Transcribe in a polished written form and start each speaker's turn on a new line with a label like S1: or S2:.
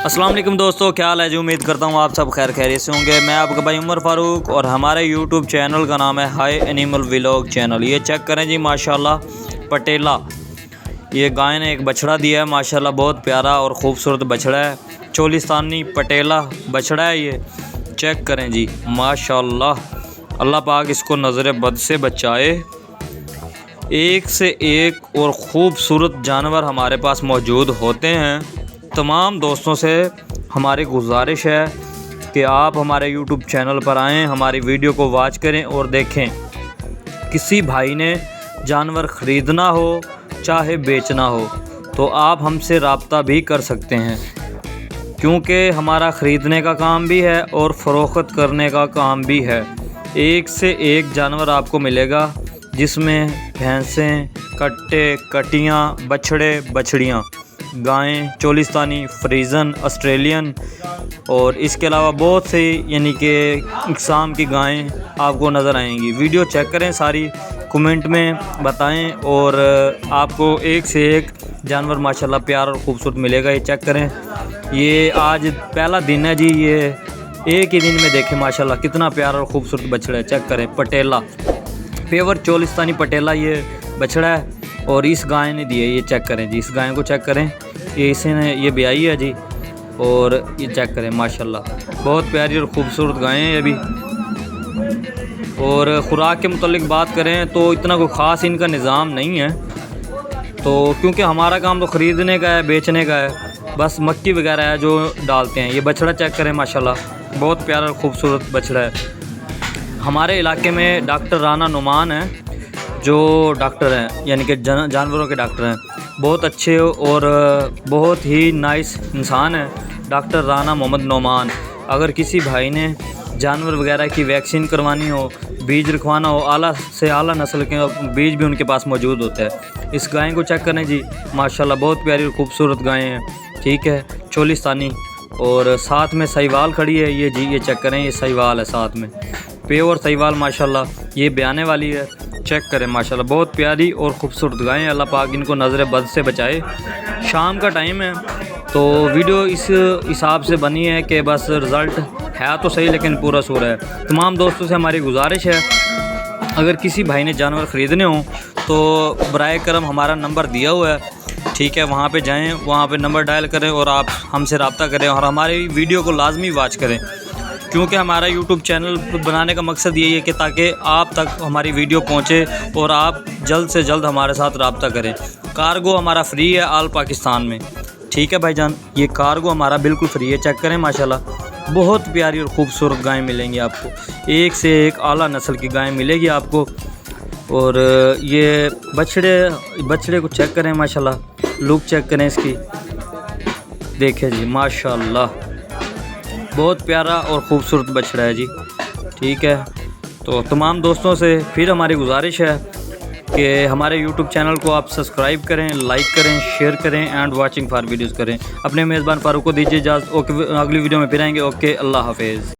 S1: अस्सलाम वालेकुम दोस्तों, क्या हाल है जी। उम्मीद करता हूँ आप सब खैर खैरियत से होंगे। मैं आपका भाई उमर फ़ारूक और हमारे यूट्यूब चैनल का नाम है हाई एनिमल व्लॉग चैनल। ये चेक करें जी, माशाल्लाह पटेला, ये गाय ने एक बछड़ा दिया है। माशाल्लाह बहुत प्यारा और ख़ूबसूरत बछड़ा है, चोलिस्तानी पटेला बछड़ा है। ये चेक करें जी, माशाल्लाह अल्लाह पाक इसको नज़र बद से बचाए। एक से एक और ख़ूबसूरत जानवर हमारे पास मौजूद होते हैं। तमाम दोस्तों से हमारी गुजारिश है कि आप हमारे YouTube चैनल पर आएँ, हमारी वीडियो को वॉच करें और देखें। किसी भाई ने जानवर ख़रीदना हो चाहे बेचना हो तो आप हमसे रब्ता भी कर सकते हैं, क्योंकि हमारा ख़रीदने का काम भी है और फ़रोख्त करने का काम भी है। एक से एक जानवर आपको मिलेगा, जिसमें भैंसें, कट्टे, कटियाँ, बछड़े, बछड़ियाँ, गायें, चोलिस्तानी, फ्रीज़न, ऑस्ट्रेलियन और इसके अलावा बहुत से यानी कि इकसाम की गायें आपको नज़र आएंगी। वीडियो चेक करें सारी, कमेंट में बताएं और आपको एक से एक जानवर माशाल्लाह प्यार और ख़ूबसूरत मिलेगा। ये चेक करें, ये आज पहला दिन है जी। ये एक ही दिन में देखें माशाल्लाह कितना प्यारा और ख़ूबसूरत बछड़ा है। चेक करें, पटेला, पेवर चोलिस्तानी पटेला ये बछड़ा है और इस गाय ने दिए। ये चेक करें जी, इस गाय को चेक करें, ये इसने ये ब्याई है जी। और ये चेक करें माशाल्लाह बहुत प्यारी और ख़ूबसूरत गायें हैं ये भी। और ख़ुराक के मुतालिक बात करें तो इतना कोई ख़ास इनका निज़ाम नहीं है, तो क्योंकि हमारा काम तो ख़रीदने का है, बेचने का है, बस मक्की वगैरह है जो डालते हैं। ये बछड़ा चेक करें माशाल्लाह बहुत प्यारा और ख़ूबसूरत बछड़ा है। हमारे इलाके में डॉक्टर राना नुमान हैं, जो डॉक्टर हैं यानी कि जानवरों के डॉक्टर हैं, बहुत अच्छे और बहुत ही नाइस इंसान हैं डॉक्टर राना मोहम्मद नुमान। अगर किसी भाई ने जानवर वगैरह की वैक्सीन करवानी हो, बीज रखवाना हो, आला से आला नस्ल के बीज भी उनके पास मौजूद होता है। इस गाय को चेक करें जी, माशाल्लाह बहुत प्यारी और ख़ूबसूरत गायें हैं। ठीक है, चोलिस्तानी और साथ में सहीवाल खड़ी है ये जी। ये चेक करें, ये सहीवाल है साथ में, प्योर सहीवाल माशाल्लाह, ये ब्याने वाली है। चेक करें माशाल्लाह बहुत प्यारी और ख़ूबसूरत गायें। अल्लाह पाक इनको नज़र बद से बचाए। शाम का टाइम है तो वीडियो इस हिसाब से बनी है कि बस रिज़ल्ट है तो सही लेकिन पूरा सूरा है। तमाम दोस्तों से हमारी गुजारिश है, अगर किसी भाई ने जानवर ख़रीदने हो तो बराए करम हमारा नंबर दिया हुआ है, ठीक है, वहाँ पे जाएं, वहाँ पे नंबर डायल करें और आप हमसे रब्ता करें और हमारी वीडियो को लाजमी वॉच करें, क्योंकि हमारा यूट्यूब चैनल बनाने का मकसद यही है कि ताकि आप तक हमारी वीडियो पहुंचे और आप जल्द से जल्द हमारे साथ रब्ता करें। कार्गो हमारा फ्री है ऑल पाकिस्तान में, ठीक है भाईजान, ये कार्गो हमारा बिल्कुल फ्री है। चेक करें माशाल्लाह बहुत प्यारी और ख़ूबसूरत गायें मिलेंगी आपको, एक से एक आला नस्ल की गायें मिलेगी आपको। और ये बछड़े को चेक करें माशाल्लाह, लुक चेक करें इसकी, देखें जी माशाल्लाह बहुत प्यारा और ख़ूबसूरत बछड़ा है जी। ठीक है, तो तमाम दोस्तों से फिर हमारी गुजारिश है कि हमारे YouTube चैनल को आप सब्सक्राइब करें, लाइक करें, शेयर करें एंड वाचिंग फॉर वीडियोज़ करें। अपने मेज़बान फ़ारूक को दीजिए इजाज़त। ओके, अगली वीडियो में फिर आएंगे। ओके, अल्लाह हाफिज़।